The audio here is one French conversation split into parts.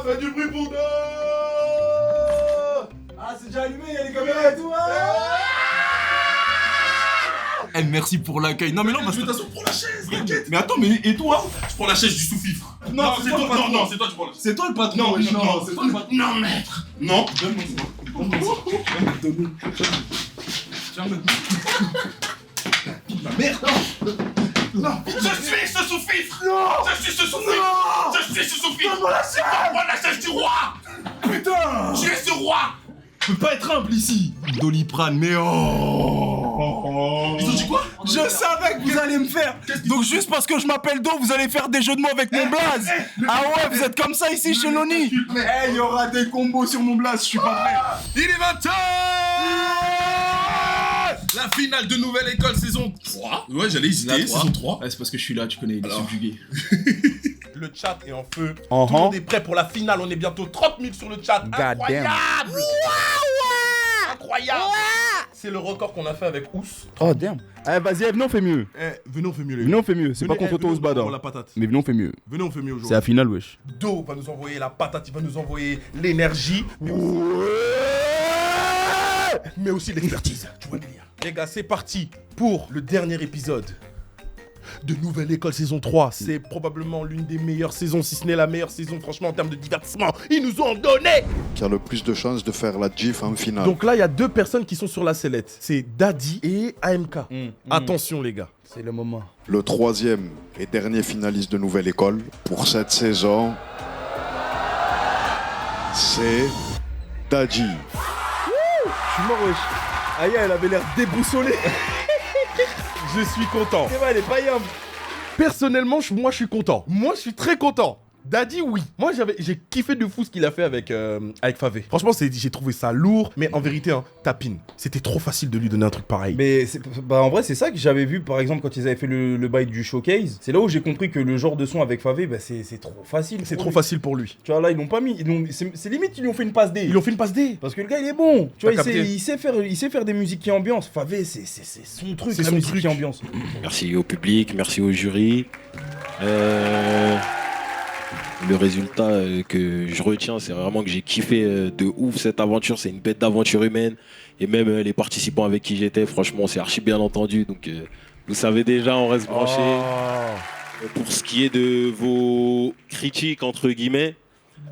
faites du bruit pour deux. Ah, c'est déjà allumé, il y a les caméras et tout. Eh, merci pour l'accueil. Non, mais non, parce que. Je t'assure pour la chaise, t'inquiète. Mais attends, mais et toi? Je prends la chaise du sous-fifre. Non, c'est toi le patron. Non, c'est toi qui prends la chaise. C'est toi le patron. Non, wesh. non, c'est toi le patron. Non, maître. Non. Donne-moi ça. Tiens, La merde. Non. Je suis ce sous-fifre. Non. Je suis ce sous-fifre. Je suis ce sous-fifre. Donne-moi la chaise. Donne-moi la chaise du roi. putain! Tu es ce roi. Je peux pas être humble ici. Doliprane, mais oh! Ils ont dit quoi? Je savais que vous allez me faire. Donc juste parce que je m'appelle Do, vous allez faire des jeux de mots avec mon blaze. Ah ouais, vous êtes comme ça ici chez Loni. Eh, il y aura des combos sur mon blaze, je suis pas prêt. Il est 20h. La finale de Nouvelle École saison 3. Ouais, j'allais hésiter, saison 3. Ouais, c'est parce que je suis là, tu connais, il est subjugué. Le chat est en feu. Tout le monde est prêt pour la finale. On est bientôt 30 000 sur le chat. Incroyable. Incroyable. C'est le record qu'on a fait avec Ous. Oh damn. Eh vas-y, venez on fait mieux. Venez, on fait mieux les gars. Venez on fait mieux. C'est pas contre toi venez, Ousbada. on la patate. Mais venez on fait mieux. Venez, on fait mieux aujourd'hui. C'est la finale wesh. Do va nous envoyer la patate, il va nous envoyer l'énergie. Mais aussi l'expertise. Tu vois le délire. Les gars, c'est parti pour le dernier épisode de Nouvelle École saison 3. C'est probablement l'une des meilleures saisons, si ce n'est la meilleure saison, franchement, en termes de divertissement. Ils nous ont donné. Qui a le plus de chances de faire la GIF en finale. Donc là, il y a deux personnes qui sont sur la sellette. C'est Daddy et AMK. Attention, les gars. C'est le moment. Le troisième et dernier finaliste de Nouvelle École pour cette saison, c'est Daddy. Je suis mort wesh. Aïe, elle avait l'air déboussolée. Je suis content. C'est vrai, elle est pas yam. Personnellement, moi, je suis content. Moi, je suis très content. Daddy, oui. Moi, j'ai kiffé de fou ce qu'il a fait avec Favé. Franchement, j'ai trouvé ça lourd. Mais en vérité, hein, tapine. C'était trop facile de lui donner un truc pareil. Mais en vrai, c'est ça que j'avais vu par exemple quand ils avaient fait le bail du showcase. C'est là où j'ai compris que le genre de son avec Favé, bah, c'est trop facile. C'est trop facile pour lui. Tu vois, là, ils l'ont pas mis. C'est limite, ils lui ont fait une passe D. Ils lui ont fait une passe D. Parce que le gars, il est bon. Tu vois, T'as capté. il sait faire des musiques qui ambiancent. Favé, c'est son truc, C'est la son musique truc. qui ambiance. Merci au public, merci au jury. Le résultat que je retiens, c'est vraiment que j'ai kiffé de ouf cette aventure. C'est une bête d'aventure humaine. Et même les participants avec qui j'étais, franchement, c'est archi bien entendu. Donc, vous savez déjà, on reste branché. Pour ce qui est de vos critiques, entre guillemets,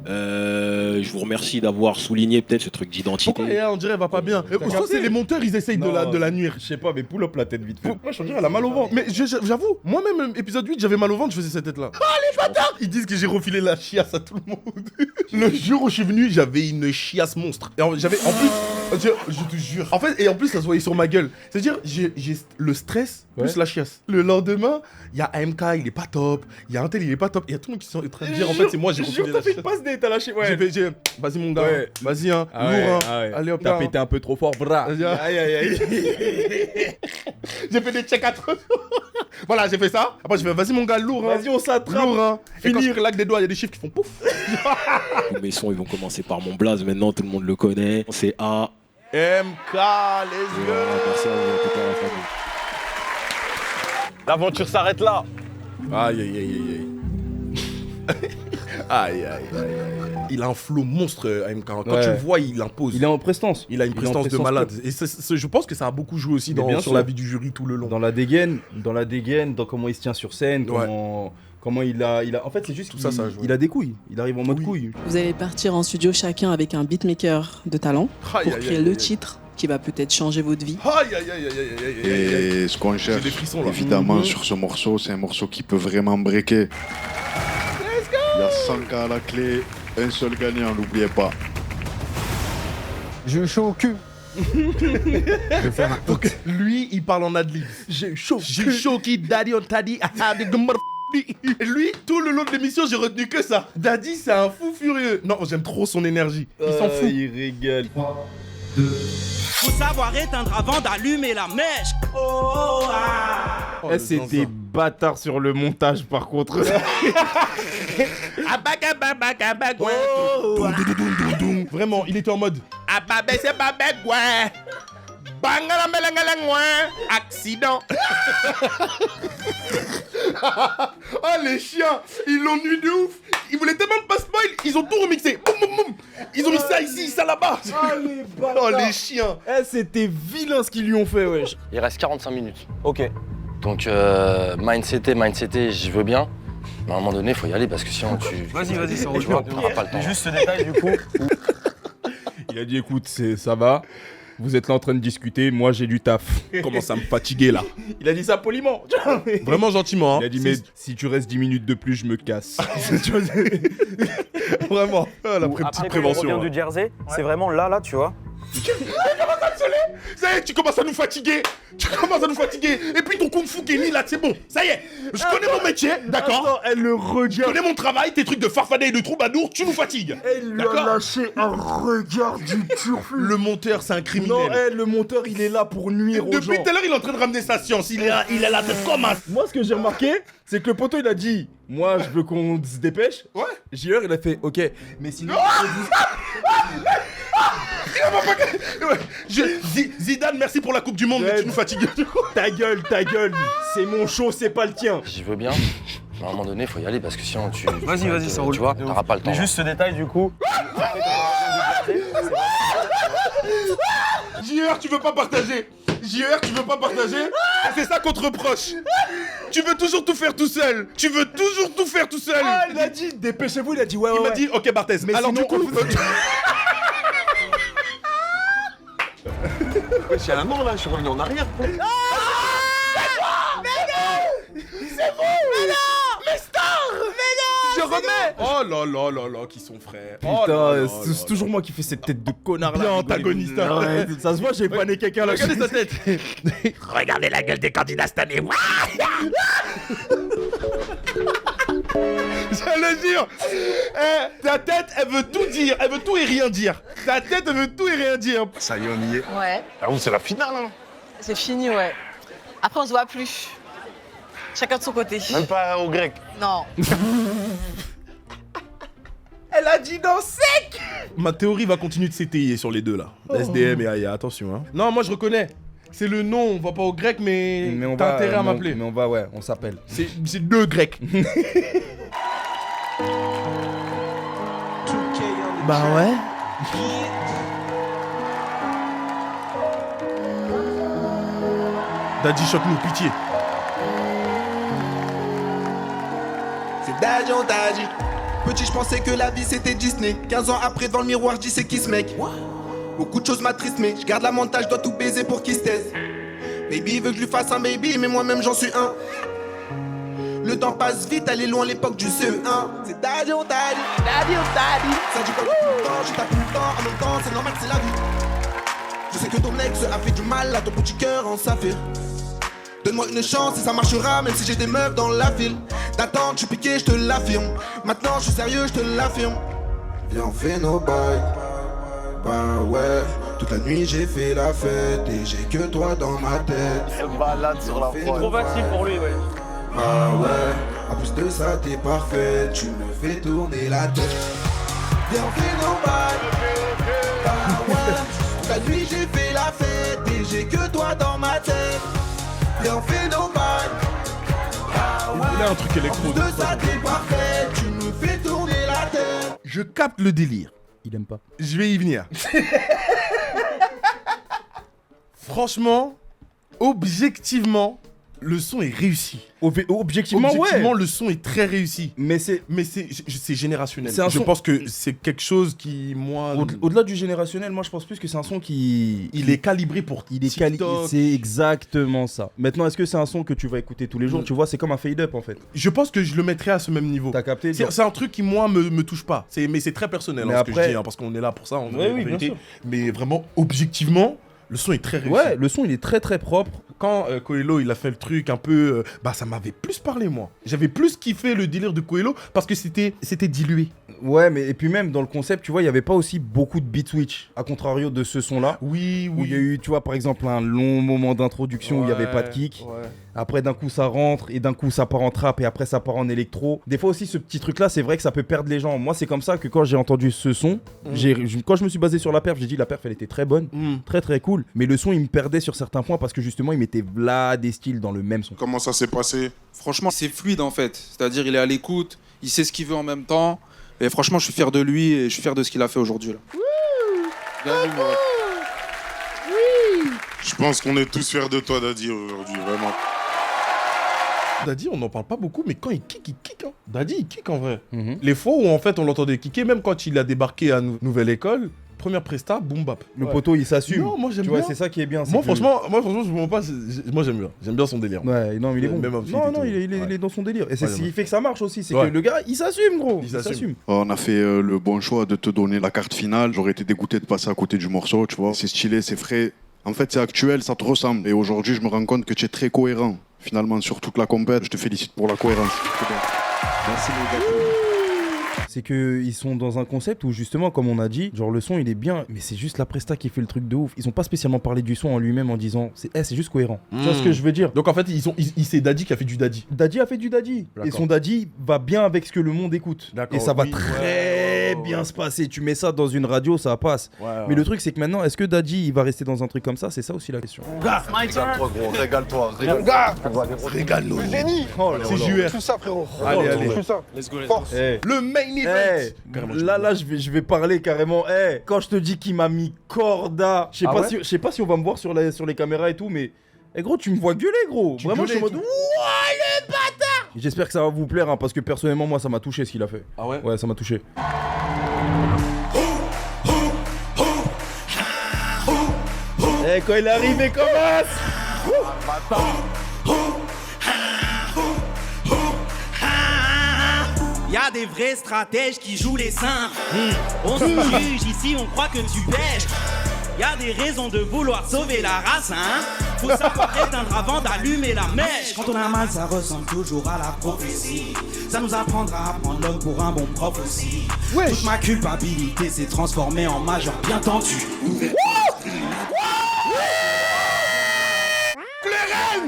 je vous remercie d'avoir souligné peut-être ce truc d'identité. Pourquoi on dirait elle va pas bien? Je pense que c'est les monteurs, ils essayent de la nuire. Je sais pas, mais pull up la tête vite fait. Moi, je dirais elle a mal au ventre. Mais j'avoue, moi-même, épisode 8, j'avais mal au ventre, je faisais cette tête-là. Ah, les bâtards! Ils disent que j'ai refilé la chiasse à tout le monde. Le jour où je suis venu, j'avais une chiasse monstre. Et j'avais, en plus, je te jure. En fait, et en plus, ça se voyait sur ma gueule. C'est-à-dire, j'ai le stress plus la chiasse. Le lendemain, il y a AMK, il est pas top. Il y a un tel, il est pas top. Il y a tout le monde qui sont en train de dire, en fait, c'est moi, j'ai refilé la chiasse. T'as lâché, ouais. Vas-y, mon gars. Ouais. Vas-y, hein. Ah Lourd, ouais, hein. ah ouais. Allez, hop, T'as là, pété un peu trop fort, bras. Vas-y, hein. Aïe, aïe, aïe. J'ai fait des checks à trop. Voilà, j'ai fait ça. Après, j'ai fait, vas-y, mon gars, lourd, hein. Vas-y, on s'attrape. Lourd, hein. Et quand Finir. je claque des doigts, il y a des chiffres qui font pouf. Tous mes sons, ils vont commencer par mon blaze. Maintenant, tout le monde le connaît. C'est A. MK, les Voilà, merci à vous, à toute la famille. L'aventure s'arrête là. Aïe, aïe, aïe, aïe, aïe. Aïe, aïe, aïe. Il a un flow monstre, AMK. Quand Ouais. tu le vois, il impose. Il est en prestance. Il a une prestance de malade. Et je pense que ça a beaucoup joué aussi Mais bien sur sûr. la vie du jury tout le long. Dans la dégaine, dans comment il se tient sur scène, comment il a. En fait, c'est juste Tout qu'il ça a joué. il a des couilles. Il arrive en mode Oui. couille. Vous allez partir en studio chacun avec un beatmaker de talent Aïe, pour aïe, créer aïe, le aïe. titre qui va peut-être changer votre vie. Aïe, aïe, aïe, aïe, aïe, aïe, aïe, aïe, aïe. Et ce qu'on cherche, des frissons, là. évidemment, sur ce morceau, c'est un morceau qui peut vraiment breaker. Il y a 100K à la clé, un seul gagnant, n'oubliez pas. J'ai eu chaud au cul. Je vais faire un Donc, lui, il parle en adlib. J'ai chaud, kid, daddy, on t'a dit, ah, de gumbar. Et lui, tout le long de l'émission, j'ai retenu que ça. Daddy, c'est un fou furieux. Non, j'aime trop son énergie. Il s'en fout. Il régale. Faut savoir éteindre avant d'allumer la mèche. Oh, ah. Oh, Eh, le c'est zinzin. des bâtards sur le montage par contre. Oh, vraiment, il était en mode. Accident. Oh les chiens, ils l'ont nu de ouf. Ils voulaient tellement pas spoil, Ils ont tout remixé. Boum, boum, boum. Ils ont mis ça ici, ça là-bas. Oh, les chiens. Eh, c'était vilain ce qu'ils lui ont fait, wesh. Il reste 45 minutes. Ok. Donc, mindseté, j'y veux bien. Mais à un moment donné, il faut y aller parce que sinon tu. Vas-y, ça roule. Tu vois, on n'aura pas le temps. Juste ce détail du coup. Il a dit, écoute, ça va. Vous êtes là en train de discuter, moi j'ai du taf. Commence à me fatiguer là. Il a dit ça poliment. Vraiment gentiment. Hein. Il a dit, mais si tu restes 10 minutes de plus, je me casse. Vraiment. Ah, la petite Après, prévention. quand on revient du Jersey, c'est vraiment là, tu vois. Ça y est, tu commences à nous fatiguer. Et puis ton kung fu Kenny là, c'est bon. Ça y est, je connais mon métier, d'accord. Elle le Je regarde. connais mon travail, tes trucs de farfadet et de troubadour, tu nous fatigues. Elle lui a lâché un regard du turfu. Le monteur, c'est un criminel. Non, le monteur, il est là pour nuire aux gens. Depuis tout à l'heure, il est en train de ramener sa science. Il est la tête comme un... Moi, ce que j'ai remarqué, c'est que le poteau, il a dit, moi, je veux qu'on se dépêche. Ouais. JR, il a fait, ok, mais sinon... Zidane, merci pour la Coupe du Monde, mais tu nous fatigues. Ta gueule, c'est mon show, c'est pas le tien. J'y veux bien. Mais à un moment donné, il faut y aller parce que sinon tu. Vas-y, ça roule. Tu vois, t'auras pas le temps. Mais juste ce détail du coup. JR, tu veux pas partager. C'est ça qu'on te reproche. Tu veux toujours tout faire tout seul. Ah, il a dit, dépêchez-vous, il a dit, ouais. Il m'a dit, ok, Barthez, mais alors sinon, du coup... Je suis à la mort là, je suis revenu en arrière. Je remets. Oh là, qui sont frères. Putain, c'est toujours moi qui fais cette tête de connard là. Bien antagoniste. Hein. Ouais, ça se voit, j'ai pané quelqu'un là. Regardez sa tête. Regardez la gueule des candidats cette année. Je le jure. Ta tête, elle veut tout dire. Elle veut tout et rien dire. Ça y est, on y est. Ouais, Ah bon, c'est la finale, hein. c'est fini, ouais. Après, on se voit plus. Chacun de son côté. Même pas au grec. Non. Elle a dit dans sec. Ma théorie va continuer de s'étayer sur les deux là. SDM et Aya, attention. Hein. Non, moi je reconnais. C'est le nom, on va pas au grec, mais t'as intérêt à m'appeler. Mais on va, ouais, on s'appelle. C'est deux grecs. Bah ouais. Daddy, choque-nous, pitié. C'est Daddy, on t'a dit. Petit, je pensais que la vie c'était Disney. 15 ans après, devant le miroir, je dis c'est qui ce mec. Beaucoup de choses m'attristent, mais je garde la mental, je dois tout baiser pour qu'il se taise. Baby veut que je lui fasse un baby, mais moi-même j'en suis un. Le temps passe vite, elle est loin l'époque du CE1. C'est Daddy, on t'a dit. Daddy, on t'a dit. Ça dit pas tout le temps, je tape tout le temps. En même temps, c'est normal, c'est la vie. Je sais que ton ex a fait du mal à ton petit cœur en saphir. Donne-moi une chance et ça marchera, même si j'ai des meufs dans la file. D'attendre, je suis piqué, je te l'affirme. Maintenant, je suis sérieux, je te l'affirme. Viens, on fait nos bails. Bah ouais, toute la nuit j'ai fait la fête et j'ai que toi dans ma tête. Elle balade sur la C'est trop facile pour lui, ouais. Ah ouais, en plus de ça t'es parfaite, tu me fais tourner la tête. Viens on fait nos bails. Ah ouais, toute la nuit j'ai fait la fête et j'ai que toi dans ma tête. Viens on fait nos bails. Ah ouais, Il a un truc électro. en plus de ça t'es parfaite, tu me fais tourner la tête. Je capte le délire. Il aime pas. Je vais y venir. Franchement, objectivement, le son est réussi. Objectivement, ouais. Le son est très réussi. Mais c'est générationnel. C'est un Je son- pense que c'est quelque chose qui, moi... au-delà du générationnel, moi je pense plus que c'est un son qui... Il est calibré pour TikTok. C'est exactement ça. Maintenant, est-ce que c'est un son que tu vas écouter tous les jours? Tu vois, c'est comme un fade-up en fait. Je pense que je le mettrais à ce même niveau. T'as capté? C'est un truc qui, moi, me touche pas. Mais c'est très personnel, Mais ce que après- je dis, hein, parce qu'on est là pour ça. Oui, bien sûr. Mais vraiment, objectivement, le son est très réussi. Ouais, le son il est très très propre. Quand Coelho il a fait le truc un peu, ça m'avait plus parlé moi. J'avais plus kiffé le délire de Coelho parce que c'était dilué. Ouais, mais et puis même dans le concept, tu vois, il y avait pas aussi beaucoup de beat switch, à contrario de ce son-là. Oui, Où il y a eu, tu vois, par exemple, un long moment d'introduction où il y avait pas de kick. Ouais. Après, d'un coup, ça rentre et d'un coup, ça part en trap et après, ça part en électro. Des fois aussi, ce petit truc-là, c'est vrai que ça peut perdre les gens. Moi, c'est comme ça que quand j'ai entendu ce son, quand je me suis basé sur la perf, j'ai dit la perf, elle était très bonne, très très cool. Mais le son, il me perdait sur certains points parce que justement, il mettait là des styles dans le même son. Comment ça s'est passé? Franchement, c'est fluide en fait. C'est-à-dire, il est à l'écoute, il sait ce qu'il veut en même temps. Et franchement, je suis fier de lui et je suis fier de ce qu'il a fait aujourd'hui. Là. Je pense qu'on est tous fiers de toi, Daddy, aujourd'hui, vraiment. Daddy, on n'en parle pas beaucoup, mais quand il kick, hein. Daddy, il kick en vrai. Les fois où en fait on l'entendait kicker, même quand il a débarqué à Nouvelle École, première presta, boom bap. Le poteau, il s'assume. Non, moi j'aime Tu bien. vois, c'est ça qui est bien. Moi franchement, je me mens pas, moi j'aime bien. J'aime bien son délire. Ouais, non, mais il est bon. Même un feat Non, et non, tout. il est dans son délire. Et c'est Ouais, ce qui ouais. fait que ça marche aussi. C'est Ouais. que le gars, il s'assume, gros. Il s'assume. On a fait le bon choix de te donner la carte finale. J'aurais été dégoûté de passer à côté du morceau, tu vois. C'est stylé, c'est frais. En fait, c'est actuel, ça te ressemble. Et aujourd'hui, je me rends compte que tu es très cohérent. Finalement, sur toute la compète, je te félicite pour la cohérence. Merci les gars. C'est qu'ils sont dans un concept où justement, comme on a dit, genre le son il est bien, mais c'est juste la presta qui fait le truc de ouf. Ils ont pas spécialement parlé du son en lui-même en disant c'est juste cohérent. Tu vois ce que je veux dire? Donc en fait, c'est Daddy qui a fait du Daddy. Daddy a fait du Daddy. Et son Daddy va bien avec ce que le monde écoute. D'accord, Et ça va oui, très bien se passer. Tu mets ça dans une radio, ça passe. Mais le truc c'est que maintenant, est-ce que Daddy il va rester dans un truc comme ça? C'est ça aussi la question. Régale-toi, gros, régale-toi. Régale-nous. Génie. C'est JUR. Tout ça, frérot. Allez. Tout ça. Let's go, Force. Le main event. Là, je vais parler carrément. Quand je te dis qu'il m'a mis corda, je sais pas si on va me voir sur les caméras et tout, mais gros, tu me vois gueuler, gros. Vraiment, je suis en mode ouah, le bâtard. J'espère que ça va vous plaire, hein, parce que personnellement, moi, ça m'a touché ce qu'il a fait. Ah ouais? Ouais, ça m'a touché. Quand il arrive, il commence. Y'a des vrais stratèges qui jouent les simples. On se juge ici, on croit que tu pêches. Y'a des raisons de vouloir sauver la race, hein. Faut savoir éteindre avant d'allumer la mèche. Quand on a mal, ça ressemble toujours à la prophétie. Ça nous apprendra à prendre l'homme pour un bon prof aussi. Toute ma culpabilité s'est transformée en majeur bien tendu. Mais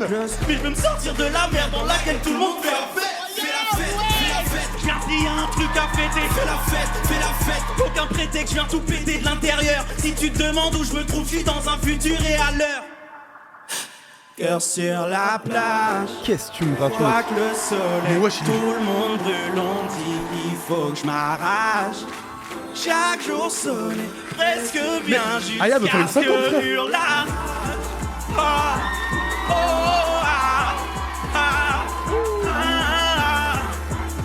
je veux me sortir de la merde dans laquelle tout le monde fait la fête. Fais la fête, fais la fête. Je viens s'il y a un truc à fêter. Fais la fête, fais la fête. Aucun prétexte, je viens tout péter de l'intérieur. Si tu te demandes où je me trouve, je suis dans un futur et à l'heure. Cœur sur la plage. Qu'est-ce que tu me Je racontes? vois que le soleil, tout le monde brûle, on dit il faut que je m'arrache. Chaque jour sonne presque bien Aya veut faire une jusqu'à ce 50, que frère. hurle là. Ah, oh, ah, ah,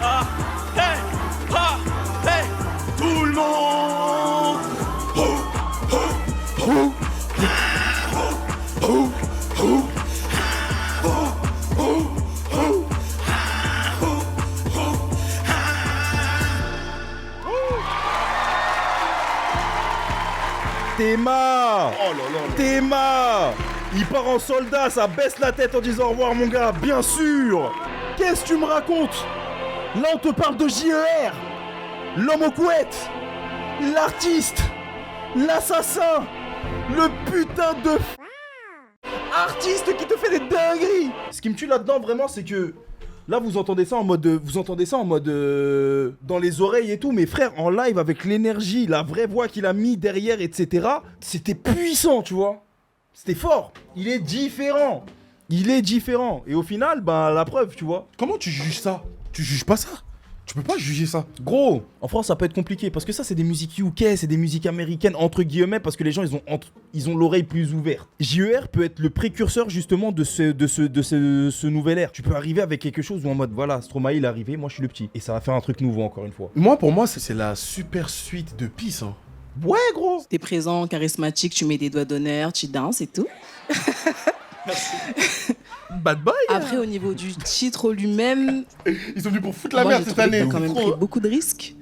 ah, ah, hey, tout le monde. Théma! Théma! Il part en soldat, ça baisse la tête en disant au revoir mon gars, bien sûr! Qu'est-ce que tu me racontes? Là on te parle de JER! L'homme aux couettes! L'artiste! L'assassin! Le putain de artiste qui te fait des dingueries! Ce qui me tue là-dedans vraiment c'est que là vous entendez ça en mode dans les oreilles et tout, mais frère en live avec l'énergie, la vraie voix qu'il a mis derrière, etc. C'était puissant, tu vois. C'était fort. Il est différent. Et au final, ben la preuve, tu vois. Comment tu juges ça? Tu juges pas ça? Tu peux pas juger ça. Gros, en France ça peut être compliqué parce que ça c'est des musiques UK, c'est des musiques américaines entre guillemets parce que les gens ils ont l'oreille plus ouverte. JER peut être le précurseur justement de ce nouvel ère. Tu peux arriver avec quelque chose où en mode voilà, Stromae il est arrivé, moi je suis le petit et ça va faire un truc nouveau encore une fois. Pour moi c'est la super suite de Peace. Hein. Ouais gros. T'es présent, charismatique, tu mets des doigts d'honneur, tu danses et tout. Bad boy. Après au niveau du titre lui-même, ils sont venus pour foutre la moi, merde j'ai cette trouvé année. qu'il a quand même pris beaucoup de risques.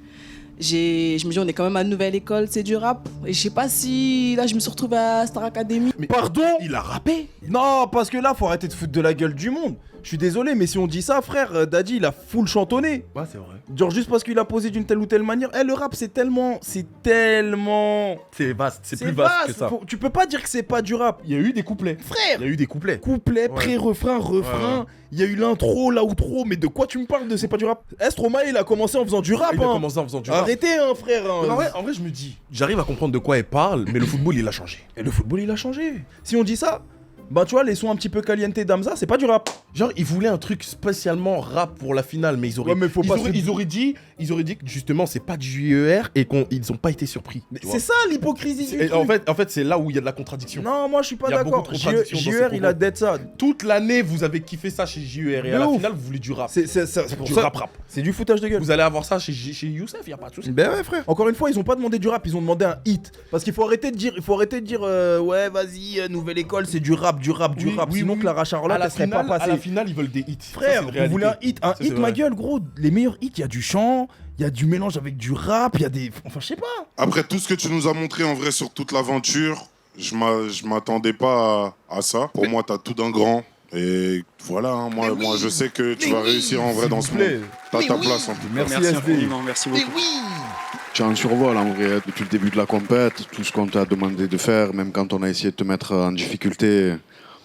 Je me dis on est quand même à Nouvelle École, c'est du rap. Et je sais pas si là je me suis retrouvé à Star Academy. Mais pardon? Il a rappé? Non, parce que là faut arrêter de foutre de la gueule du monde. Je suis désolé, mais si on dit ça, frère, Daddy il a full chantonné. Ouais, c'est vrai. Genre juste parce qu'il a posé d'une telle ou telle manière. Le rap c'est tellement. C'est vaste, c'est plus vaste que ça. Tu peux pas dire que c'est pas du rap. Il y a eu des couplets. Frère! Il y a eu des couplets. Couplet, pré-refrain, refrain. Il y a eu l'intro, l'outro, mais de quoi tu me parles de c'est pas du rap? Stromae il a commencé en faisant du rap. Il a commencé en faisant du rap. Arrêtez hein frère. En vrai je me dis, j'arrive à comprendre de quoi elle parle, mais le football il a changé. Et le football il a changé. Si on dit ça, bah tu vois les sons un petit peu caliente d'Amza, c'est pas du rap. Genre ils voulaient un truc spécialement rap pour la finale, mais ils auraient, Ouais, mais faut pas ils auraient dit ils auraient dit que justement c'est pas du JER et qu'ils ont pas été surpris. Mais c'est ça l'hypocrisie du truc. En fait, c'est là où il y a de la contradiction. Non, moi je suis pas Il y a beaucoup d'accord. de contradictions dans JER ces il a propos. dead ça. Toute l'année, vous avez kiffé ça chez JER et à la finale, vous voulez du rap. C'est pour du ça. rap. C'est du foutage de gueule. Vous allez avoir ça chez Youssef, y a pas de souci. Ben ouais frère. Encore une fois, ils ont pas demandé du rap, ils ont demandé un hit. Parce qu'il faut arrêter de dire, ouais vas-y, nouvelle école, c'est du rap. Sinon Clara Charlotte, elle serait pas passée. À la finale, ils veulent des hits. Frère, vous voulez un hit, ma gueule gros. Les meilleurs hits, il y a du chant, il y a du mélange avec du rap, il y a des, enfin je sais pas. Après tout ce que tu nous as montré en vrai sur toute l'aventure, je m'attendais pas à ça. Pour moi, t'as tout d'un grand. Et voilà, hein, moi je sais que tu vas réussir en vrai dans ce monde. T'as ta place en tout cas. Merci infiniment, merci beaucoup. Tu as un survol en vrai, depuis le début de la compète, tout ce qu'on t'a demandé de faire, même quand on a essayé de te mettre en difficulté.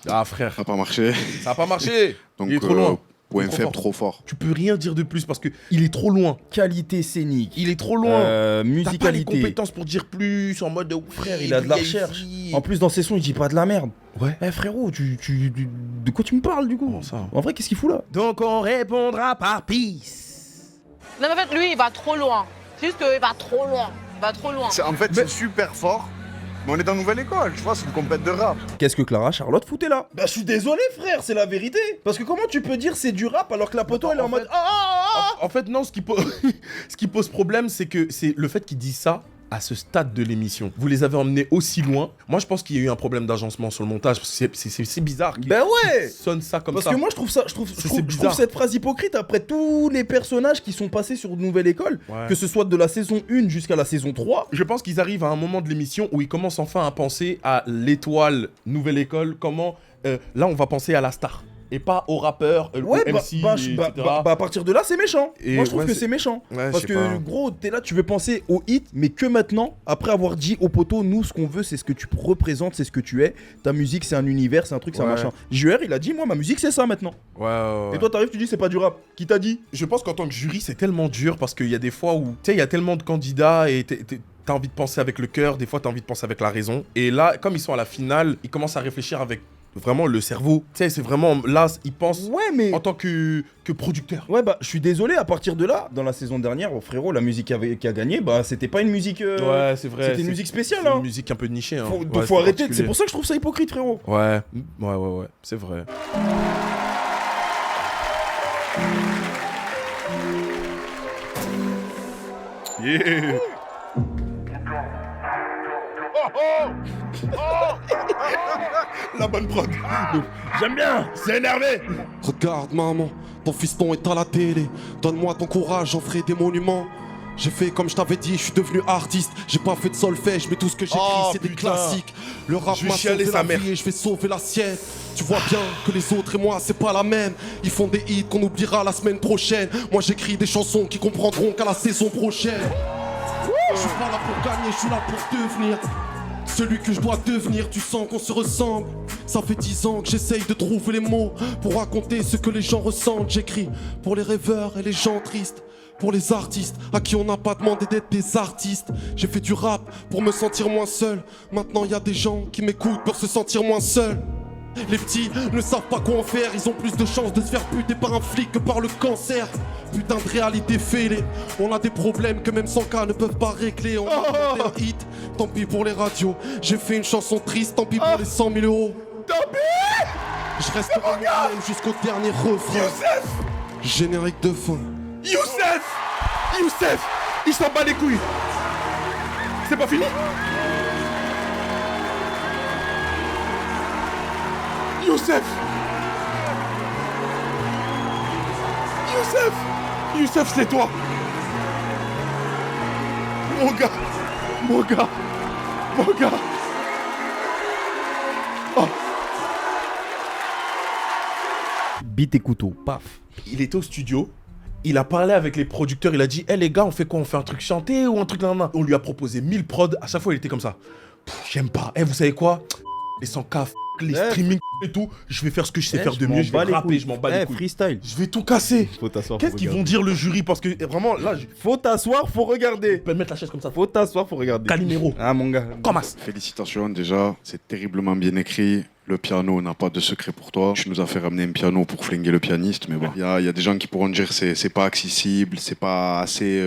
Ah frère. Ça n'a pas marché. Ça n'a pas marché. Donc, il est trop loin. Point faible, trop fort. Tu peux rien dire de plus parce que il est trop loin. Qualité scénique. Il est trop loin. Musicalité. T'as pas les compétences pour dire plus en mode frère, il a de la recherche. En plus dans ses sons, il dit pas de la merde. Ouais. Eh frérot, de quoi tu me parles du coup ça. En vrai, qu'est-ce qu'il fout là? Donc on répondra par peace. Non, mais en fait, lui, il va trop loin. C'est juste qu'il va trop loin. Il va trop loin. En fait, c'est super fort. Mais on est dans une nouvelle école, tu vois, c'est une compète de rap. Qu'est-ce que Clara Charlotte foutait là? Bah je suis désolé frère, c'est la vérité. Parce que comment tu peux dire c'est du rap alors que la poto elle est en mode En fait non, ce qui pose problème c'est que c'est le fait qu'ils disent ça à ce stade de l'émission. Vous les avez emmenés aussi loin. Moi je pense qu'il y a eu un problème d'agencement sur le montage. C'est bizarre. Ben ouais. Sonne ça comme parce ça. Parce que moi je trouve cette phrase hypocrite après tous les personnages qui sont passés sur Nouvelle École, que ce soit de la saison 1 jusqu'à la saison 3. Je pense qu'ils arrivent à un moment de l'émission où ils commencent enfin à penser à l'étoile Nouvelle École. Comment là on va penser à la star. Et pas au rappeur, au MC, etc. À partir de là, c'est méchant. Et moi, je trouve que c'est méchant. Parce que, gros, t'es là, tu veux penser au hit, mais que maintenant, après avoir dit au poteau, nous, ce qu'on veut, c'est ce que tu représentes, c'est ce que tu es. Ta musique, c'est un univers, c'est un truc, c'est un machin. JR, il a dit, moi, ma musique, c'est ça maintenant. Et toi, t'arrives, tu dis, c'est pas du rap. Qui t'a dit? Je pense qu'en tant que jury, c'est tellement dur parce qu'il y a des fois où, tu sais, il y a tellement de candidats et t'as envie de penser avec le cœur, des fois, t'as envie de penser avec la raison. Et là, comme ils sont à la finale, ils commencent à réfléchir avec vraiment le cerveau. Tu sais, c'est vraiment là, ils pensent en tant que producteur. Ouais, bah, je suis désolé, à partir de là, dans la saison dernière, frérot, la musique qui a gagné, bah, c'était pas une musique. Ouais, c'est vrai. C'était une musique spéciale, C'est une musique un peu nichée. Hein. Faut arrêter, c'est pour ça que je trouve ça hypocrite, frérot. Ouais, c'est vrai. Yeah. La bonne prod. J'aime bien. C'est énervé. Regarde maman, ton fiston est à la télé. Donne-moi ton courage, j'en ferai des monuments. J'ai fait comme je t'avais dit, je suis devenu artiste. J'ai pas fait de solfège, mais tout ce que j'écris c'est des classiques. Le rap m'a sauvé la vie et je vais sauver la sienne. Tu vois bien que les autres et moi c'est pas la même. Ils font des hits qu'on oubliera la semaine prochaine. Moi j'écris des chansons qui comprendront qu'à la saison prochaine. Je suis pas là pour gagner, je suis là pour devenir celui que je dois devenir. Tu sens qu'on se ressemble. Ça fait 10 ans que j'essaye de trouver les mots pour raconter ce que les gens ressentent. J'écris pour les rêveurs et les gens tristes, pour les artistes à qui on n'a pas demandé d'être des artistes. J'ai fait du rap pour me sentir moins seul. Maintenant y a des gens qui m'écoutent pour se sentir moins seul. Les petits ne savent pas quoi en faire. Ils ont plus de chances de se faire buter par un flic que par le cancer. Putain de réalité fêlée. On a des problèmes que même 100 cas ne peuvent pas régler. On a un hit, tant pis pour les radios. J'ai fait une chanson triste, tant pis pour les 100 000 euros. Tant pis. Je resterai moi-même jusqu'au dernier refrain. Youssef. Générique de fin. Youssef, il s'en bat les couilles. C'est pas fini. Youssef, c'est toi. Mon gars. Oh. Beat et couteau, paf. Il était au studio. Il a parlé avec les producteurs, il a dit « Eh les gars, on fait quoi? On fait un truc chanté ou un truc nan nan ?» On lui a proposé 1000 prods, à chaque fois il était comme ça. J'aime pas. Vous savez quoi? Les 100K, les streaming et tout. Je vais faire ce que je sais faire de mieux. Je vais rapper, je m'en bats les couilles. Freestyle. Je vais tout casser. Faut t'asseoir. Qu'est-ce qu'ils vont dire le jury? Parce que vraiment là, faut t'asseoir, faut regarder. Tu peux mettre la chaise comme ça. Faut t'asseoir, faut regarder. Calimero. Ah mon gars. Commence. Félicitations déjà, c'est terriblement bien écrit. Le piano n'a pas de secret pour toi. Tu nous as fait ramener un piano pour flinguer le pianiste, mais bon. Il y a des gens qui pourront dire que c'est pas accessible, c'est pas assez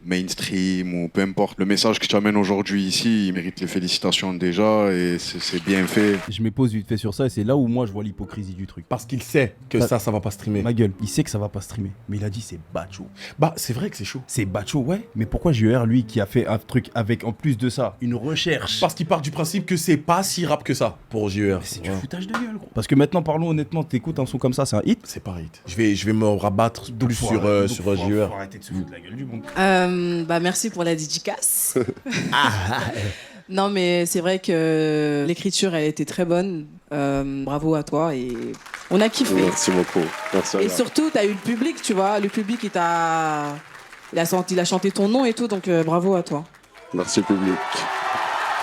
mainstream ou peu importe. Le message que tu amènes aujourd'hui ici, il mérite les félicitations déjà et c'est bien fait. Je me pose vite fait sur ça et c'est là où moi je vois l'hypocrisie du truc. Parce qu'il sait que ça va pas streamer. Ma gueule, il sait que ça va pas streamer. Mais il a dit c'est bacho. Bah c'est vrai que c'est chaud. C'est bacho, ouais. Mais pourquoi JER, lui, qui a fait un truc avec en plus de ça, une recherche? Parce qu'il part du principe que c'est pas si rap que ça pour JER. C'est du foutage de gueule, gros. Parce que maintenant, parlons honnêtement, t'écoutes un son comme ça, c'est un hit? C'est pas un hit. Je vais me rabattre plus sur JER. Faut arrêter de se foutre de la gueule du monde. Bah merci pour la dédicace. Non mais c'est vrai que l'écriture elle était très bonne. Bravo à toi et on a kiffé. Merci beaucoup. Merci. Et surtout t'as eu le public, tu vois, le public il a chanté ton nom et tout, donc bravo à toi. Merci public.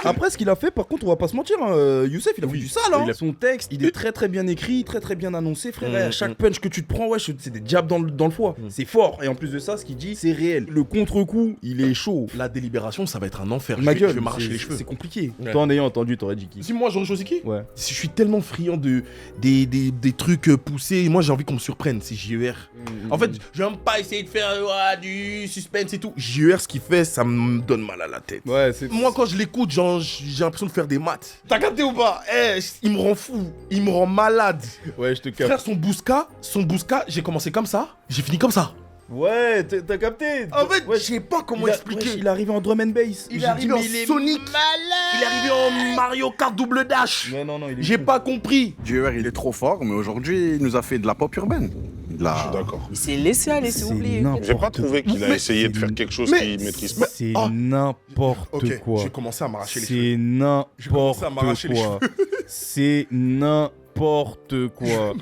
Après, ce qu'il a fait, par contre, on va pas se mentir, Youssef, il a fait du sale. Hein. Son texte, il est très très bien écrit, très très bien annoncé, frère. Chaque punch que tu te prends, ouais, c'est des jabs dans le foie. C'est fort. Et en plus de ça, ce qu'il dit, c'est réel. Le contre-coup, il est chaud. La délibération, ça va être un enfer. Ma gueule, je vais m'arracher les cheveux. C'est compliqué. Toi, en ayant entendu, t'aurais dit qui? Si moi j'aurais choisi qui? Ouais. Si je suis tellement friand des trucs poussés, moi j'ai envie qu'on me surprenne, c'est JER. En fait, j'aime pas essayer de faire du suspense et tout. JER, ce qu'il fait, ça me donne mal à la tête. Ouais, moi quand je l'écoute, j'ai l'impression de faire des maths. T'as capté ou pas? Il me rend fou, il me rend malade. Ouais, je te capte. Frère, son Bouska, j'ai commencé comme ça, j'ai fini comme ça. Ouais, t'as capté. En fait, je sais pas comment expliquer. Il est arrivé en drum and bass. Il est arrivé en Sonic. Il est arrivé en Mario Kart double dash. Ouais, non, j'ai pas compris. JER, il est trop fort, mais aujourd'hui, il nous a fait de la pop urbaine. Je suis d'accord. Il s'est laissé aller, c'est oublié. J'ai pas trouvé qu'il a essayé de faire quelque chose qu'il maîtrise pas. C'est n'importe quoi. J'ai commencé à m'arracher les C'est cheveux. n'importe quoi. C'est n'importe quoi.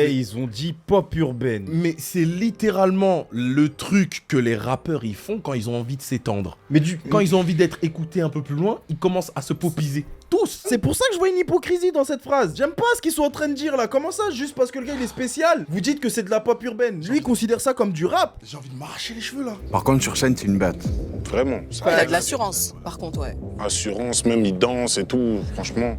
Ils ont dit pop urbaine. Mais c'est littéralement le truc que les rappeurs ils font quand ils ont envie de s'étendre. Quand ils ont envie d'être écoutés un peu plus loin, ils commencent à se popiser. Tous. C'est pour ça que je vois une hypocrisie dans cette phrase. J'aime pas ce qu'ils sont en train de dire là. Comment ça, juste parce que le gars il est spécial, vous dites que c'est de la pop urbaine? Lui il considère ça comme du rap. J'ai envie de m'arracher les cheveux là. Par contre, sur scène, c'est une bête. Vraiment. Il a de l'assurance, par contre, ouais. Assurance, même il danse et tout, franchement.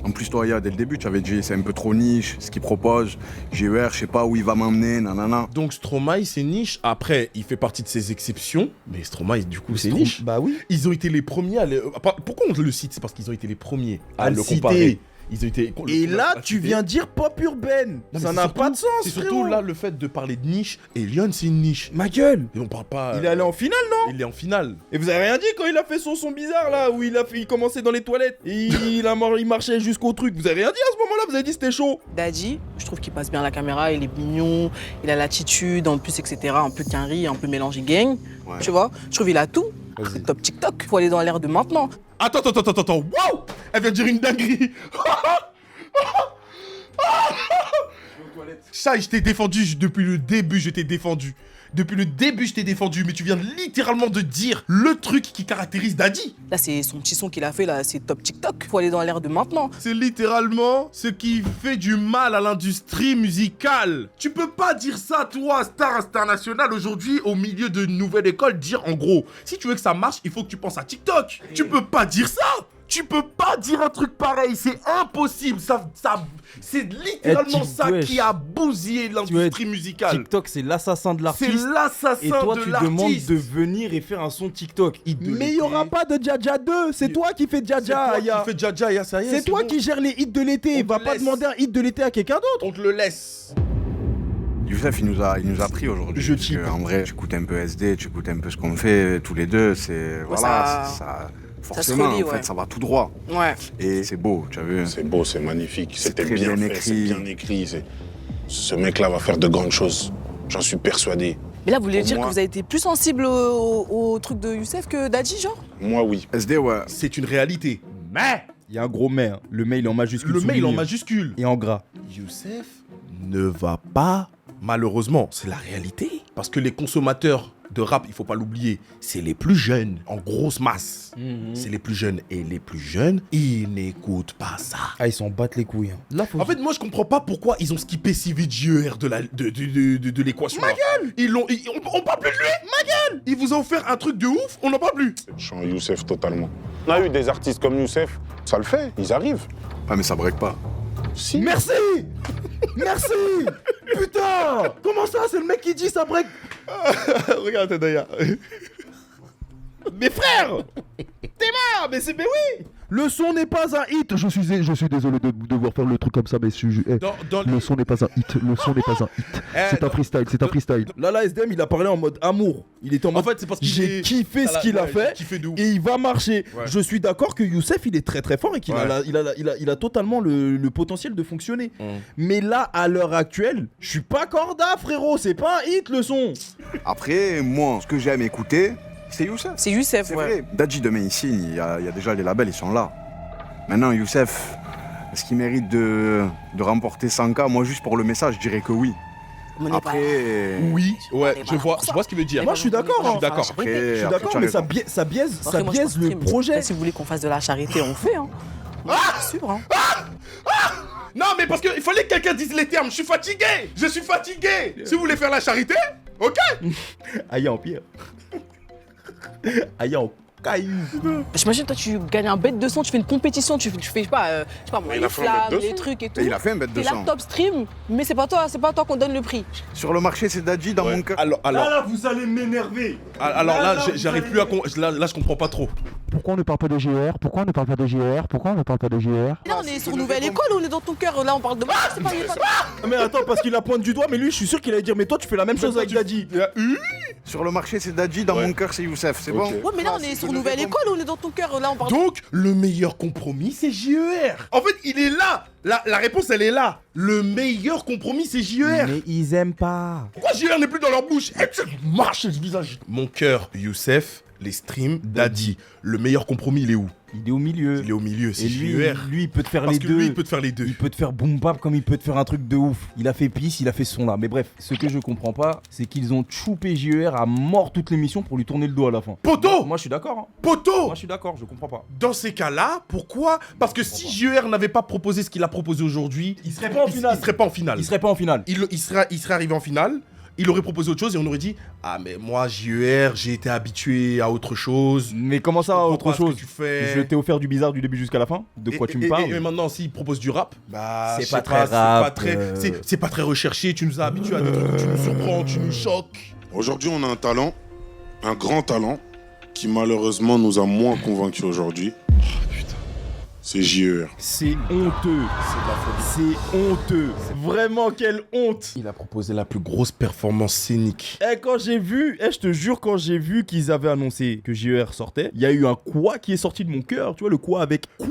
En plus, toi, dès le début, tu avais dit c'est un peu trop niche, ce qu'il propose. JER, je sais pas où il va m'emmener, nanana. Donc Stromae, c'est niche. Après, il fait partie de ces exceptions. Mais Stromae, du coup, c'est niche. Bah oui. Ils ont été les premiers à Pourquoi on le cite? C'est parce qu'ils ont été les premiers à le comparer. Ils ont été... Et là, tu viens dire pop urbaine. Ça n'a pas de sens, c'est surtout là le fait de parler de niche. Et Lyon, c'est une niche. Ma gueule. Et on parle pas... Il est allé en finale, non? Il est en finale. Et vous avez rien dit quand il a fait son son bizarre là, où il commençait dans les toilettes et il marchait jusqu'au truc. Vous avez rien dit à ce moment-là? Vous avez dit c'était chaud? Daddy, je trouve qu'il passe bien la caméra, il est mignon, il a l'attitude en plus, etc. Un peu quinri, un peu mélangé gang. Ouais. Tu vois? Je trouve qu'il a tout. Top TikTok. Faut aller dans l'air de maintenant. Attends. Wow! Elle vient de dire une dinguerie. Ça, je t'ai défendu depuis le début, je t'ai défendu. Depuis le début, je t'ai défendu, mais tu viens littéralement de dire le truc qui caractérise Daddy. Là, c'est son petit son qu'il a fait, là, c'est top TikTok. Faut aller dans l'air de maintenant. C'est littéralement ce qui fait du mal à l'industrie musicale. Tu peux pas dire ça, toi, star international, aujourd'hui, au milieu de nouvelle école, dire en gros, si tu veux que ça marche, il faut que tu penses à TikTok. Tu peux pas dire ça. Tu peux pas dire un truc pareil, c'est impossible. C'est littéralement ça qui a bousillé l'industrie musicale. TikTok, c'est l'assassin de l'artiste. C'est l'assassin de l'artiste. Et toi, tu demandes de venir et faire un son TikTok. Mais il y aura pas de Dja 2. C'est toi qui fais Dja, Aya. C'est toi qui gère les hits de l'été. Va pas demander un hit de l'été à quelqu'un d'autre. On te le laisse. Youssef, il nous a pris aujourd'hui. En vrai, tu écoutes un peu SD, tu écoutes un peu ce qu'on fait tous les deux. C'est voilà, ça. Forcément, en fait, ça va tout droit. Ouais. Et c'est beau, tu as vu. C'est beau, c'est magnifique. C'était bien fait, écrit. C'est bien écrit. Ce mec-là va faire de grandes choses. J'en suis persuadé. Mais là, vous voulez dire que vous avez été plus sensible au truc de Youssef que Daddy, genre? Moi, oui. SD, ouais. C'est une réalité. Mais il y a un gros mais. Le mail en majuscule. Le mail en majuscule. Et en gras. Youssef ne va pas, malheureusement, c'est la réalité. Parce que les consommateurs de rap, il faut pas l'oublier, c'est les plus jeunes, en grosse masse. C'est les plus jeunes. Et les plus jeunes, ils n'écoutent pas ça. Ah, ils s'en battent les couilles. Hein. Là, en fait, moi, je comprends pas pourquoi ils ont skippé si vite JER de l'équation. Ma gueule! On parle plus de lui! Ma gueule! Il vous a offert un truc de ouf, on n'en parle plus. Je suis un Youssef totalement. On a eu des artistes comme Youssef, ça le fait, ils arrivent. Ah, mais ça break pas. Si. Merci! Merci! Putain! Comment ça? C'est le mec qui dit ça break. Regarde, d'ailleurs. Mes frères! T'es mort! Mais oui! Le son n'est pas un hit. Je suis désolé de devoir faire le truc comme ça, mais le son n'est pas un hit. Le son n'est pas un hit. C'est un freestyle, c'est un freestyle. Là, SDM, il a parlé en mode amour. Il était en mode. En fait, c'est parce que j'ai kiffé ce qu'il a fait et il va marcher. Ouais. Je suis d'accord que Youssef, il est très très fort et qu'il a totalement le potentiel de fonctionner. Mais là, à l'heure actuelle, je suis pas corda, frérot. C'est pas un hit le son. Après, moi, ce que j'aime écouter, c'est Youssef. C'est Youssef, c'est vrai. Dadji demain ici, il y a déjà les labels, ils sont là. Maintenant, Youssef, est-ce qu'il mérite de remporter 100K? Moi, juste pour le message, je dirais que oui. Après, oui, ouais, je vois ce qu'il veut dire. Moi, je suis d'accord. Je suis d'accord. Je suis d'accord, mais ça biaise le projet. Si vous voulez qu'on fasse de la charité, on fait. Hein. Sûr, hein. Non, mais parce qu'il fallait que quelqu'un dise les termes. Je suis fatigué. Si vous voulez faire la charité, ok. Aïe en pire. Aïe en caillou. J'imagine, toi, tu gagnes un bête de son, tu fais une compétition, tu fais, je sais pas moi, les flammes, les trucs et tout. Il a fait un bête de son. T'es là, top stream, mais c'est pas toi qu'on donne le prix. Sur le marché, c'est Dadji dans mon cœur. Alors, là, vous allez m'énerver. Alors là, j'arrive plus à... Là, je comprends pas trop. Pourquoi on ne parle pas de JER? Pourquoi on ne parle pas de JER? Pourquoi on ne parle pas de JER? Là, on est sur Nouvelle École, on est dans ton cœur. Là, on parle de moi, c'est pas Mais attends, parce qu'il la pointe du doigt, mais lui, je suis sûr qu'il allait dire, mais toi, tu fais la même chose avec Dadji. Sur le marché, c'est Dadji, dans mon cœur, c'est Youssef, c'est bon? Ouais, mais là, on est sur Nouvelle École, on est dans ton cœur. Là, on parle. Donc, le meilleur compromis, c'est JER. En fait, il est là. La réponse, elle est là. Le meilleur compromis, c'est JER. Mais ils aiment pas. Pourquoi JER n'est plus dans leur bouche? Marche ce visage. Mon cœur, Youssef. Les streams, Dadji. Le meilleur compromis, il est où? Il est au milieu. C'est JER. Lui, il peut te faire les deux. Lui, il peut te faire les deux. Il peut te faire boom bap comme il peut te faire un truc de ouf. Il a fait Peace, il a fait ce son là. Mais bref, ce que je comprends pas, c'est qu'ils ont choupé JER à mort toute l'émission pour lui tourner le dos à la fin. Poto! Moi, je suis d'accord. Hein. Poto! Moi, je suis d'accord, je comprends pas. Dans ces cas-là, pourquoi? Parce que si JER n'avait pas proposé ce qu'il a proposé aujourd'hui, il serait pas en finale. Il serait arrivé en finale. Il aurait proposé autre chose et on aurait dit ah mais moi JER j'ai été habitué à autre chose. Mais comment ça à autre chose? Tu fais... Je t'ai offert du bizarre du début jusqu'à la fin. De quoi tu me parles? Et maintenant s'il propose du rap, bah c'est pas très rap. C'est pas très recherché. Tu nous as habitués à des trucs où tu nous surprends, tu nous choques. Aujourd'hui on a un talent, un grand talent qui malheureusement nous a moins convaincus aujourd'hui. C'est JER. C'est honteux. C'est honteux. Vraiment, quelle honte. Il a proposé la plus grosse performance scénique. Quand j'ai vu, je te jure, quand j'ai vu qu'ils avaient annoncé que JER sortait, il y a eu un quoi qui est sorti de mon cœur. Tu vois, le quoi avec quoi.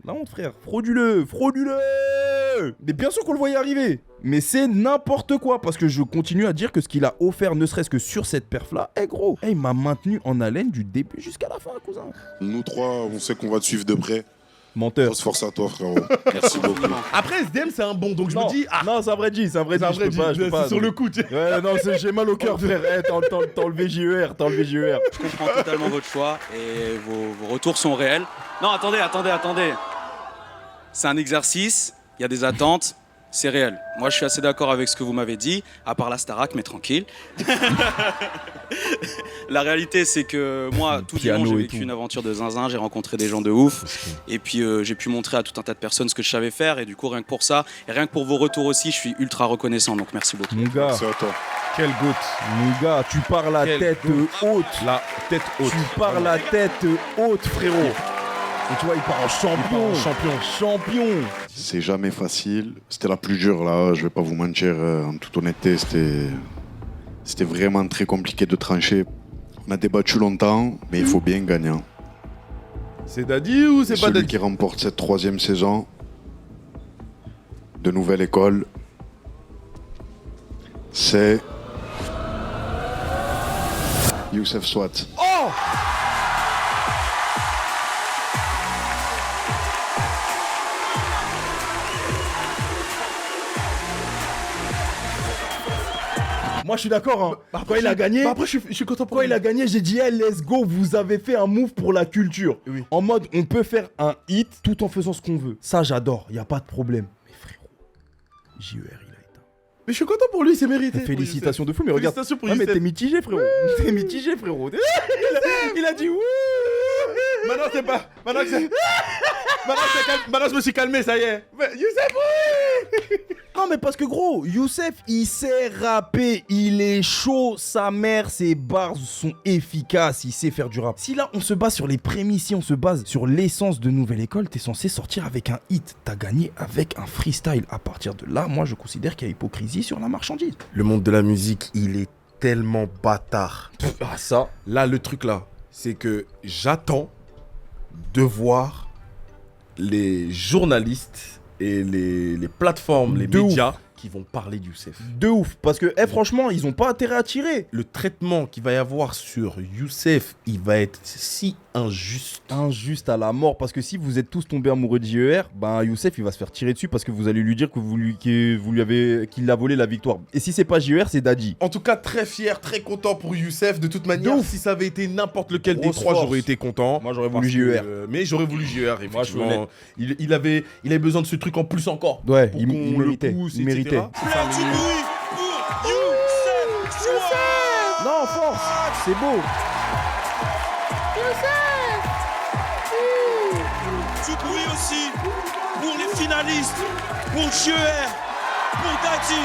La honte, frère. Frauduleux. Mais bien sûr qu'on le voyait arriver. Mais c'est n'importe quoi, parce que je continue à dire que ce qu'il a offert, ne serait-ce que sur cette perf-là, gros. Il m'a maintenu en haleine du début jusqu'à la fin, cousin. Nous trois, on sait qu'on va te suivre de près. Menteur. Grosse force à toi, frérot. Merci beaucoup. Après, SDM, c'est un bon, donc je me dis... Non, c'est un vrai G, je peux pas. C'est sur le coup, Ouais, non, j'ai mal au cœur, frère. T'as enlevé JER. Je comprends totalement votre choix et vos retours sont réels. Non, attendez. C'est un exercice, il y a des attentes. C'est réel. Moi, je suis assez d'accord avec ce que vous m'avez dit, à part la Starac, mais tranquille. La réalité, c'est que moi, tout dimanche, j'ai vécu une aventure de zinzin, j'ai rencontré des gens de ouf. Et puis, j'ai pu montrer à tout un tas de personnes ce que je savais faire. Et du coup, rien que pour ça, et rien que pour vos retours aussi, je suis ultra reconnaissant. Donc, merci beaucoup. Mon gars, merci à toi. Quel goût. Mon gars, tu pars la tête haute. La tête haute. Tu pars la tête haute, frérot. Et tu vois, il part en champion. C'est jamais facile. C'était la plus dure, là. Je vais pas vous mentir. En toute honnêteté, c'était vraiment très compliqué de trancher. On a débattu longtemps, mais il faut bien gagner. C'est Dadji ou c'est pas Dadji? Celui qui remporte cette 3e saison de Nouvelle École, c'est Youssef Swat. Oh! Moi, je suis d'accord. Hein. Quand il a gagné, après, je suis content pour quand lui. il a gagné, j'ai dit, hey, let's go, vous avez fait un move pour la culture. Oui. En mode, on peut faire un hit tout en faisant ce qu'on veut. Ça, j'adore, y a pas de problème. Mais frérot, JER, il a éteint. Mais je suis content pour lui, c'est mérité. Félicitations de fou, mais regarde. Félicitations pour mais Youssef. t'es mitigé, frérot. T'es mitigé, frérot. Il a dit wouh. Maintenant, c'est pas. Maintenant, je me suis calmé, ça y est. Mais Youssef, oui. Non, mais parce que gros, Youssef, il sait rapper, il est chaud, sa mère, ses bars sont efficaces, il sait faire du rap. Si là, on se base sur les prémices, si on se base sur l'essence de Nouvelle École, t'es censé sortir avec un hit, t'as gagné avec un freestyle. À partir de là, moi, je considère qu'il y a hypocrisie sur la marchandise. Le monde de la musique, il est tellement bâtard. Ah, ça. Là, le truc là, c'est que j'attends de voir les journalistes et les plateformes, les médias qui vont parler du Youssef. De ouf, parce que franchement, ils ont pas intérêt à tirer. Le traitement qu'il va y avoir sur Youssef, il va être si injuste. Injuste à la mort, parce que si vous êtes tous tombés amoureux de JER, ben Youssef il va se faire tirer dessus parce que vous allez lui dire qu'il a volé la victoire. Et si c'est pas JER, c'est Daddy. En tout cas, très fier, très content pour Youssef. De toute manière, si ça avait été n'importe lequel des trois, j'aurais été content. Moi j'aurais voulu JER. Mais j'aurais voulu JER, effectivement. Moi, il avait besoin de ce truc en plus encore. Ouais, il méritait. Il méritait. Petit bruit pour Youssef Chouard. Non, force, c'est beau. Petit bruit aussi pour les finalistes, pour JER, pour Daddy.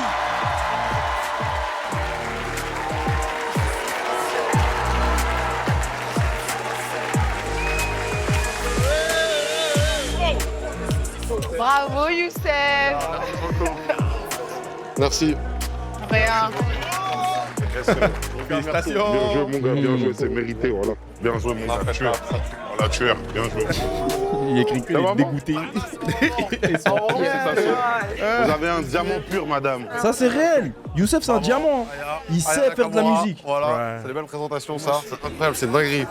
Bravo Youssef. Merci. Rien. Félicitations. Bien joué, mon gars, bien joué, c'est mérité, voilà. Bien joué, mon gars, tueur. Voilà, tueur, bien joué. Il écrit que les dégoûtés. Vous avez un diamant pur, madame. Ça c'est réel. Youssef c'est un diamant. Il sait faire de la musique. Voilà, c'est des belles présentations, ça. C'est incroyable, c'est une dinguerie.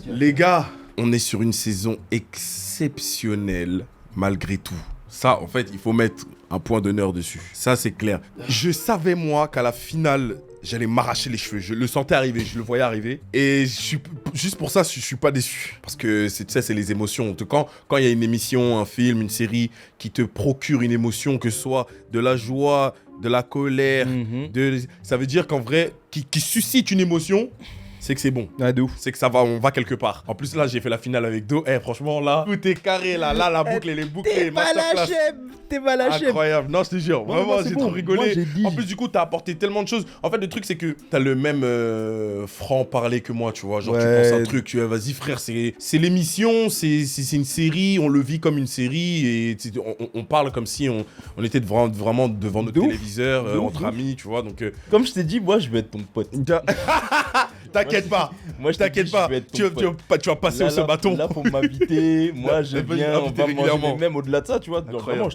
Les gars, on est sur une saison exceptionnelle, malgré tout. Ça, en fait, il faut mettre un point d'honneur dessus. Ça, c'est clair. Je savais, moi, qu'à la finale, j'allais m'arracher les cheveux. Je le sentais arriver, je le voyais arriver. Et juste pour ça, je suis pas déçu. Parce que, tu sais, c'est les émotions. Quand il y a une émission, un film, une série qui te procure une émotion, que ce soit de la joie, de la colère, ça veut dire qu'en vrai, qui suscite une émotion, c'est que c'est bon. Ah, de ouf. C'est que ça va, on va quelque part. En plus, là, j'ai fait la finale avec Do. Franchement, là, tout est carré, là. Là, la boucle, elle est bouclée. T'es mal à chèvre. Incroyable. Non, je te jure. Vraiment, j'ai trop rigolé. Moi, en plus, du coup, t'as apporté tellement de choses. En fait, le truc, c'est que t'as le même franc-parler que moi, tu vois. Genre, tu penses un truc, tu vas, vas-y, frère, c'est l'émission, c'est une série, on le vit comme une série et on parle comme si on était vraiment devant notre téléviseur, entre amis, tu vois. Donc, comme je t'ai dit, moi, je vais être ton pote. T'inquiète pas. Moi, je t'inquiète pas. Tu vas passer au ce bâton. Là, pour m'inviter, moi, je viens, on va manger, mais même au-delà de ça, tu vois. Vraiment,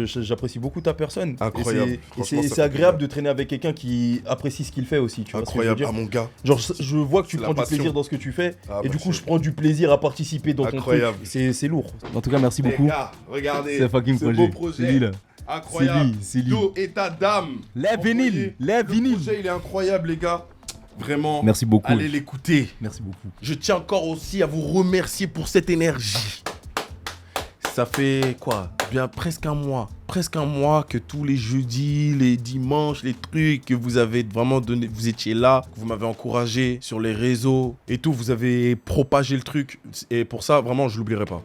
j'apprécie beaucoup ta personne. Incroyable. Et c'est agréable de traîner avec quelqu'un qui apprécie ce qu'il fait aussi, tu vois. Incroyable, mon gars. Genre, je vois que tu prends du plaisir dans ce que tu fais. Et du coup, je prends du plaisir à participer dans ton truc. C'est lourd. En tout cas, merci beaucoup. Les gars, regardez. C'est fucking beau projet. C'est lui, là. Incroyable. C'est lui. Do et ta dame. Lève vinyle. Le projet, il est incroyable, les gars. Vraiment. Merci beaucoup. Allez l'écouter. Merci beaucoup. Je tiens encore aussi à vous remercier pour cette énergie. Ça fait quoi? Bien presque un mois. Presque un mois que tous les jeudis, les dimanches, les trucs que vous avez vraiment donné, vous étiez là, que vous m'avez encouragé sur les réseaux et tout, vous avez propagé le truc. Et pour ça, vraiment, je l'oublierai pas.